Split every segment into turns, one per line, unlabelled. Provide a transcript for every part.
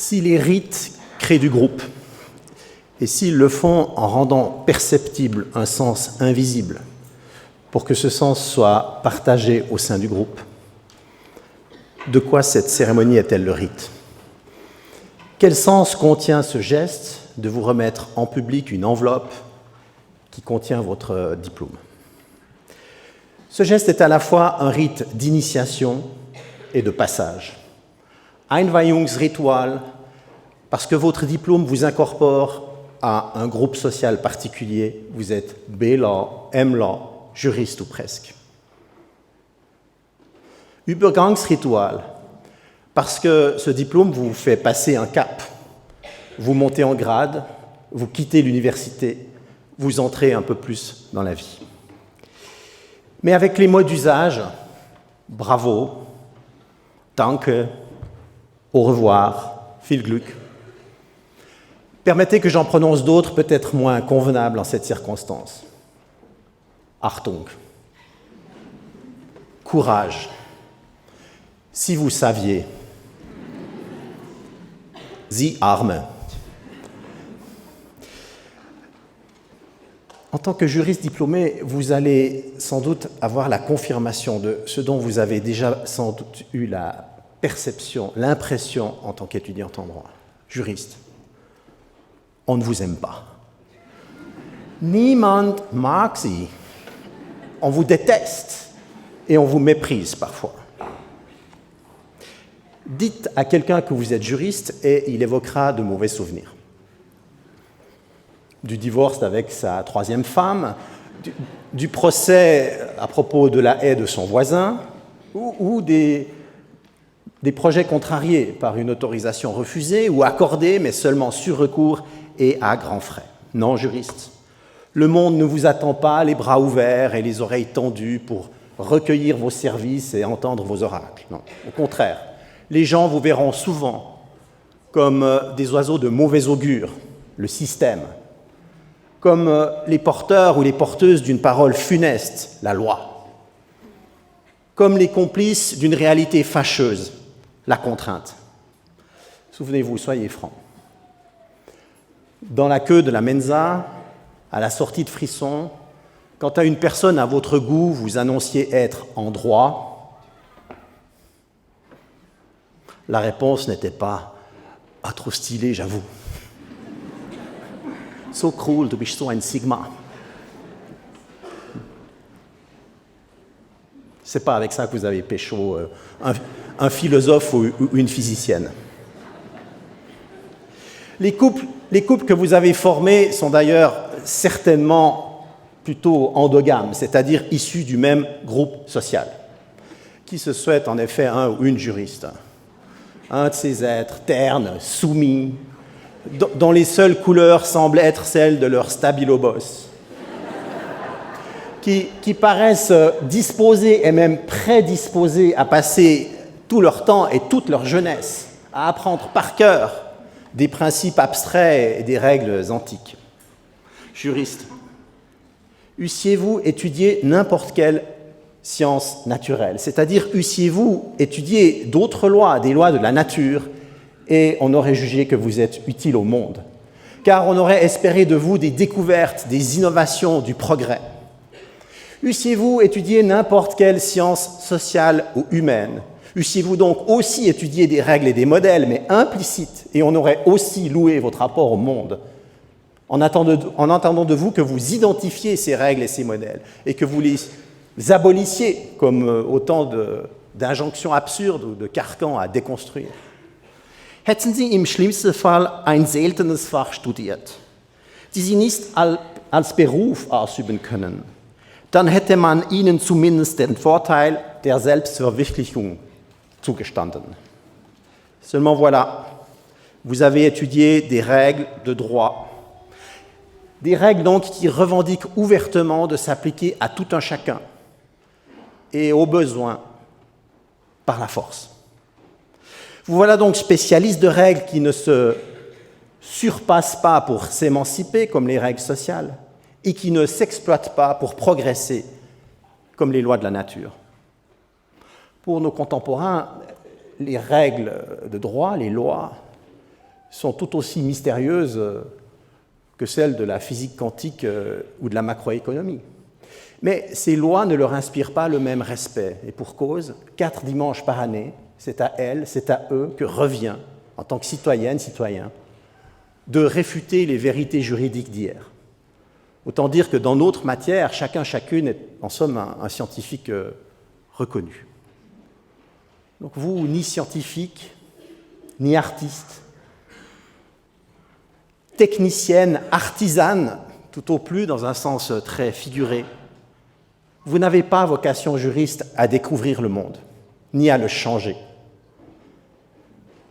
Si les rites créent du groupe, et s'ils le font en rendant perceptible un sens invisible, pour que ce sens soit partagé au sein du groupe, de quoi cette cérémonie est-elle le rite? Quel sens contient ce geste de vous remettre en public une enveloppe qui contient votre diplôme? Ce geste est à la fois un rite d'initiation et de passage. Einweihungsritual, parce que votre diplôme vous incorpore à un groupe social particulier, vous êtes B-Law, M-Law, juriste ou presque. Übergangsritual, parce que ce diplôme vous fait passer un cap. Vous montez en grade, vous quittez l'université, vous entrez un peu plus dans la vie. Mais avec les mots d'usage, bravo, danke, au revoir, viel Glück, permettez que j'en prononce d'autres peut-être moins convenables en cette circonstance. Achtung, courage, si vous saviez, Sie Arme. En tant que juriste diplômé, vous allez sans doute avoir la confirmation de ce dont vous avez déjà sans doute eu la perception, l'impression en tant qu'étudiant en droit. Juriste, on ne vous aime pas. Niemand mag Sie. On vous déteste et on vous méprise parfois. Dites à quelqu'un que vous êtes juriste et il évoquera de mauvais souvenirs. Du divorce avec sa troisième femme, du procès à propos de la haie de son voisin, ou des projets contrariés par une autorisation refusée ou accordée, mais seulement sur recours et à grands frais. Non, juriste, le monde ne vous attend pas les bras ouverts et les oreilles tendues pour recueillir vos services et entendre vos oracles. Non, au contraire, les gens vous verront souvent comme des oiseaux de mauvais augure, le système, comme les porteurs ou les porteuses d'une parole funeste, la loi, comme les complices d'une réalité fâcheuse, la contrainte. Souvenez-vous, soyez francs. Dans la queue de la mensa, à la sortie de Frisson, quand à une personne à votre goût vous annonciez être en droit, la réponse n'était pas « Ah, trop stylé, j'avoue ». « So cool, du bist so ein Sigma ». C'est pas avec ça que vous avez pécho un philosophe ou une physicienne. Les couples que vous avez formés sont d'ailleurs certainement plutôt endogames, c'est-à-dire issus du même groupe social. Qui se souhaite en effet un ou une juriste? Un de ces êtres ternes, soumis, dont les seules couleurs semblent être celles de leur stabilo-boss, qui paraissent disposés et même prédisposés à passer tout leur temps et toute leur jeunesse à apprendre par cœur des principes abstraits et des règles antiques. Juriste, eussiez-vous étudié n'importe quelle science naturelle, c'est-à-dire eussiez-vous étudié d'autres lois, des lois de la nature, et on aurait jugé que vous êtes utile au monde, car on aurait espéré de vous des découvertes, des innovations, du progrès. Eussiez-vous étudié n'importe quelle science sociale ou humaine, eussiez-vous donc aussi étudié des règles et des modèles, mais implicites, et on aurait aussi loué votre rapport au monde, en attendant de vous que vous identifiez ces règles et ces modèles, et que vous les abolissiez comme autant d'injonctions absurdes ou de carcans à déconstruire. Hätten Sie im schlimmsten Fall ein seltenes Fach studiert, die Sie nicht als Beruf ausüben können, dann hätte man Ihnen zumindest den Vorteil der Selbstverwirklichung zugestanden. Seulement voilà, vous avez étudié des règles de droit, des règles donc qui revendiquent ouvertement de s'appliquer à tout un chacun et au besoin par la force. Vous voilà donc spécialiste de règles qui ne se surpassent pas pour s'émanciper comme les règles sociales et qui ne s'exploitent pas pour progresser comme les lois de la nature. Pour nos contemporains, les règles de droit, les lois, sont tout aussi mystérieuses que celles de la physique quantique ou de la macroéconomie. Mais ces lois ne leur inspirent pas le même respect. Et pour cause, 4 dimanches par année, c'est à elles, c'est à eux que revient, en tant que citoyenne, citoyen, de réfuter les vérités juridiques d'hier. Autant dire que dans notre matière, chacun, chacune est en somme un scientifique reconnu. Donc vous, ni scientifique, ni artiste, technicienne, artisane, tout au plus dans un sens très figuré, vous n'avez pas vocation juriste à découvrir le monde, ni à le changer,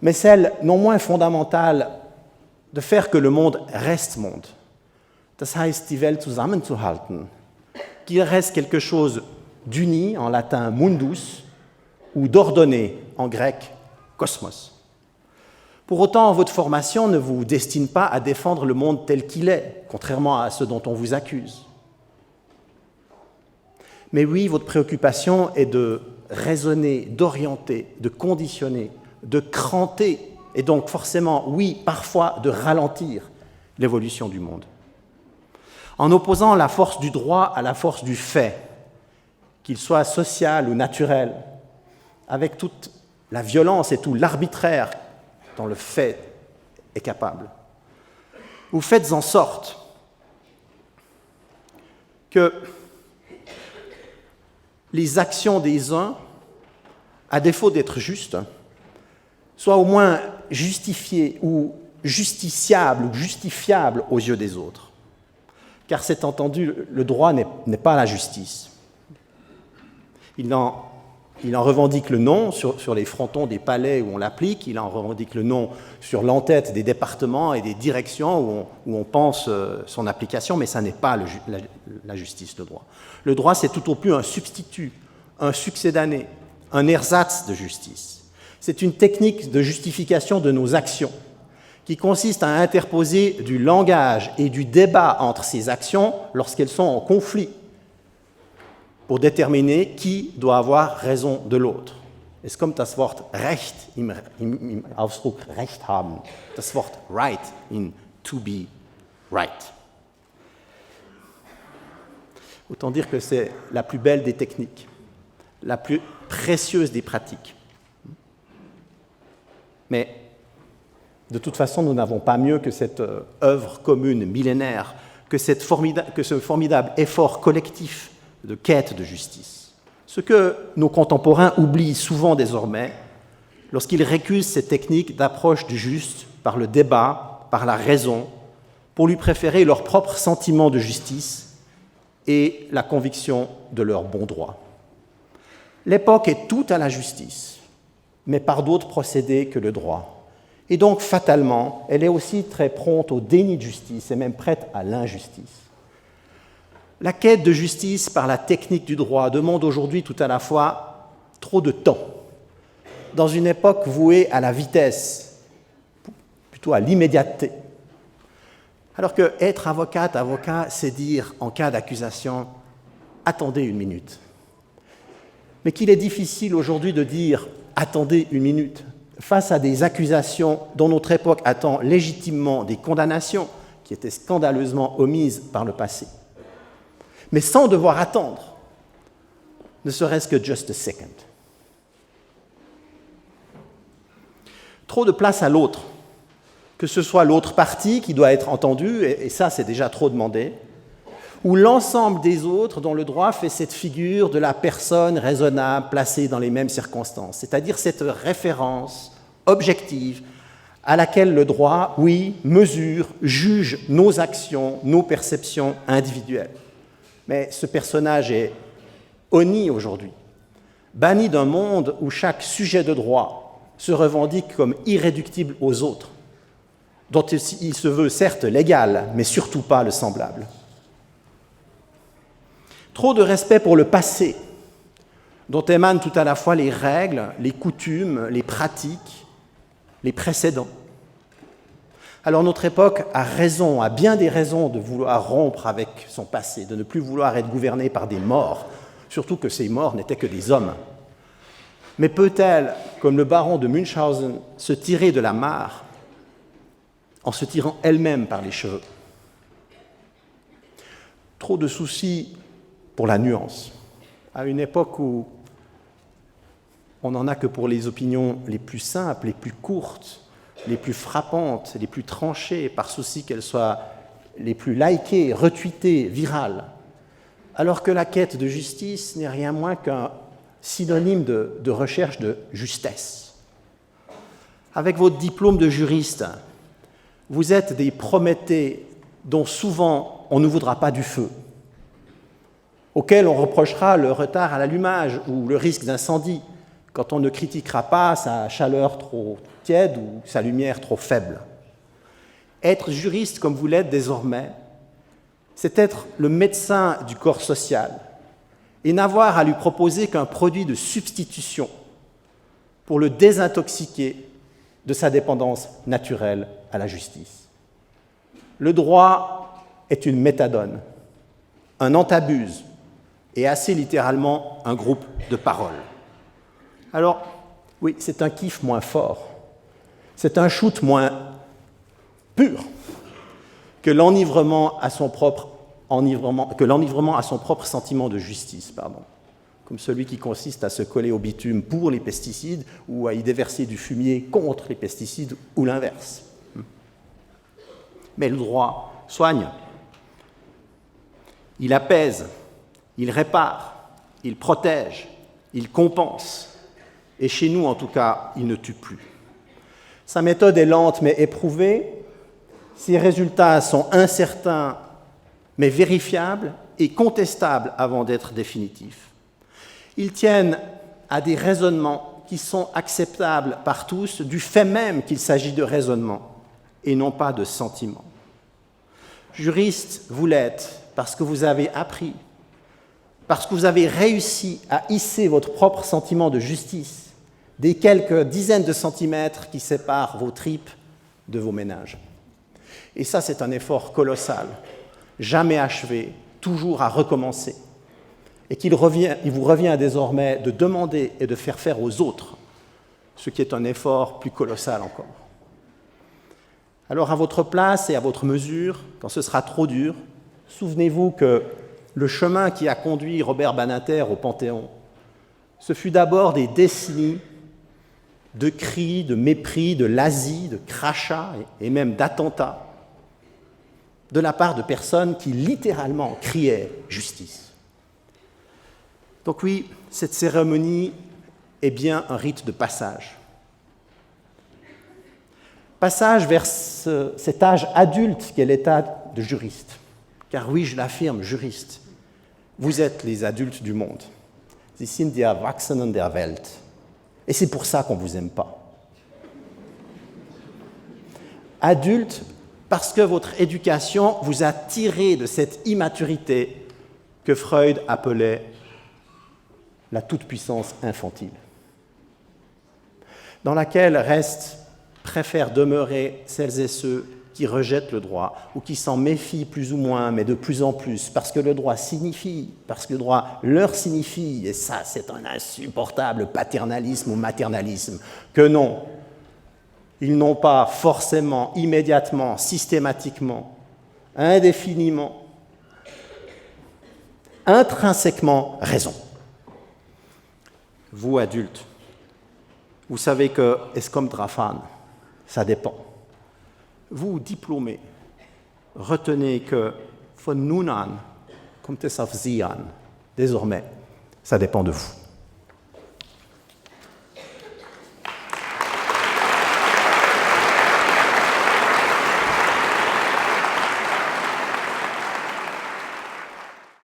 mais celle non moins fondamentale de faire que le monde reste monde. Das heißt, die Welt zusammenzuhalten, qu'il reste quelque chose d'uni, en latin mundus, ou d'ordonné, en grec cosmos. Pour autant, votre formation ne vous destine pas à défendre le monde tel qu'il est, contrairement à ce dont on vous accuse. Mais oui, votre préoccupation est de raisonner, d'orienter, de conditionner, de cranter, et donc forcément, oui, parfois de ralentir l'évolution du monde. En opposant la force du droit à la force du fait, qu'il soit social ou naturel, avec toute la violence et tout l'arbitraire dont le fait est capable. Vous faites en sorte que les actions des uns, à défaut d'être justes, soient au moins justifiées ou justiciables ou justifiables aux yeux des autres. Car c'est entendu, le droit n'est pas la justice. Il en revendique le nom sur les frontons des palais où on l'applique, il en revendique le nom sur l'entête des départements et des directions où on pense son application, mais ça n'est pas la justice, le droit. Le droit, c'est tout au plus un substitut, un succédané, un ersatz de justice. C'est une technique de justification de nos actions qui consiste à interposer du langage et du débat entre ces actions lorsqu'elles sont en conflit, pour déterminer qui doit avoir raison de l'autre. Es kommt das Wort Recht im Ausdruck Recht haben, das Wort right in to be right. Autant dire que c'est la plus belle des techniques, la plus précieuse des pratiques. Mais de toute façon, nous n'avons pas mieux que cette œuvre commune millénaire, que ce formidable effort collectif de quête de justice. Ce que nos contemporains oublient souvent désormais lorsqu'ils récusent cette technique d'approche du juste par le débat, par la raison, pour lui préférer leur propre sentiment de justice et la conviction de leur bon droit. L'époque est toute à la justice, mais par d'autres procédés que le droit. Et donc, fatalement, elle est aussi très prompte au déni de justice et même prête à l'injustice. La quête de justice par la technique du droit demande aujourd'hui tout à la fois trop de temps, dans une époque vouée à la vitesse, plutôt à l'immédiateté. Alors que être avocat, c'est dire en cas d'accusation « attendez une minute ». Mais qu'il est difficile aujourd'hui de dire « attendez une minute » face à des accusations dont notre époque attend légitimement des condamnations qui étaient scandaleusement omises par le passé. Mais sans devoir attendre, ne serait-ce que just a second. Trop de place à l'autre, que ce soit l'autre partie qui doit être entendue, et ça c'est déjà trop demandé, ou l'ensemble des autres dont le droit fait cette figure de la personne raisonnable placée dans les mêmes circonstances, c'est-à-dire cette référence objective à laquelle le droit, oui, mesure, juge nos actions, nos perceptions individuelles. Mais ce personnage est honni aujourd'hui, banni d'un monde où chaque sujet de droit se revendique comme irréductible aux autres, dont il se veut certes l'égal, mais surtout pas le semblable. Trop de respect pour le passé, dont émanent tout à la fois les règles, les coutumes, les pratiques, les précédents. Alors notre époque a raison, a bien des raisons de vouloir rompre avec son passé, de ne plus vouloir être gouvernée par des morts, surtout que ces morts n'étaient que des hommes. Mais peut-elle, comme le baron de Munchausen, se tirer de la mare en se tirant elle-même par les cheveux. Trop de soucis pour la nuance, à une époque où on n'en a que pour les opinions les plus simples, les plus courtes, les plus frappantes, les plus tranchées, par souci qu'elles soient les plus likées, retweetées, virales, alors que la quête de justice n'est rien moins qu'un synonyme de recherche de justesse. Avec votre diplôme de juriste, vous êtes des Prométhées dont souvent on ne voudra pas du feu, auxquels on reprochera le retard à l'allumage ou le risque d'incendie, quand on ne critiquera pas sa chaleur trop tiède ou sa lumière trop faible. Être juriste comme vous l'êtes désormais, c'est être le médecin du corps social et n'avoir à lui proposer qu'un produit de substitution pour le désintoxiquer de sa dépendance naturelle à la justice. Le droit est une méthadone, un antabuse et assez littéralement un groupe de paroles. Alors, oui, c'est un kiff moins fort, c'est un shoot moins pur que l'enivrement à son propre sentiment de justice, comme celui qui consiste à se coller au bitume pour les pesticides ou à y déverser du fumier contre les pesticides ou l'inverse. Mais le droit soigne, il apaise, il répare, il protège, il compense. Et chez nous, en tout cas, il ne tue plus. Sa méthode est lente mais éprouvée. Ses résultats sont incertains mais vérifiables et contestables avant d'être définitifs. Ils tiennent à des raisonnements qui sont acceptables par tous du fait même qu'il s'agit de raisonnements et non pas de sentiments. Juriste, vous l'êtes parce que vous avez appris, parce que vous avez réussi à hisser votre propre sentiment de justice des quelques dizaines de centimètres qui séparent vos tripes de vos méninges. Et ça, c'est un effort colossal, jamais achevé, toujours à recommencer, et il vous revient désormais de demander et de faire faire aux autres, ce qui est un effort plus colossal encore. Alors, à votre place et à votre mesure, quand ce sera trop dur, souvenez-vous que le chemin qui a conduit Robert Badinter au Panthéon, ce fut d'abord des décennies de cris, de mépris, de lazzi, de crachats et même d'attentats de la part de personnes qui littéralement criaient « justice ». Donc oui, cette cérémonie est bien un rite de passage. Passage vers cet âge adulte qu'est l'état de juriste. Car oui, je l'affirme, juriste, vous êtes les adultes du monde. Sie sind die Erwachsenen der Welt. Et c'est pour ça qu'on ne vous aime pas. Adulte, parce que votre éducation vous a tiré de cette immaturité que Freud appelait la toute-puissance infantile, dans laquelle préfèrent demeurer celles et ceux qui rejettent le droit ou qui s'en méfient plus ou moins, mais de plus en plus, parce que le droit signifie, parce que le droit leur signifie, et ça c'est un insupportable paternalisme ou maternalisme, que non, ils n'ont pas forcément, immédiatement, systématiquement, indéfiniment, intrinsèquement raison. Vous, adultes, vous savez que es kommt drauf an, ça dépend. Vous, diplômés, retenez que von nun an kommt es auf Sie an. Désormais, ça dépend de vous.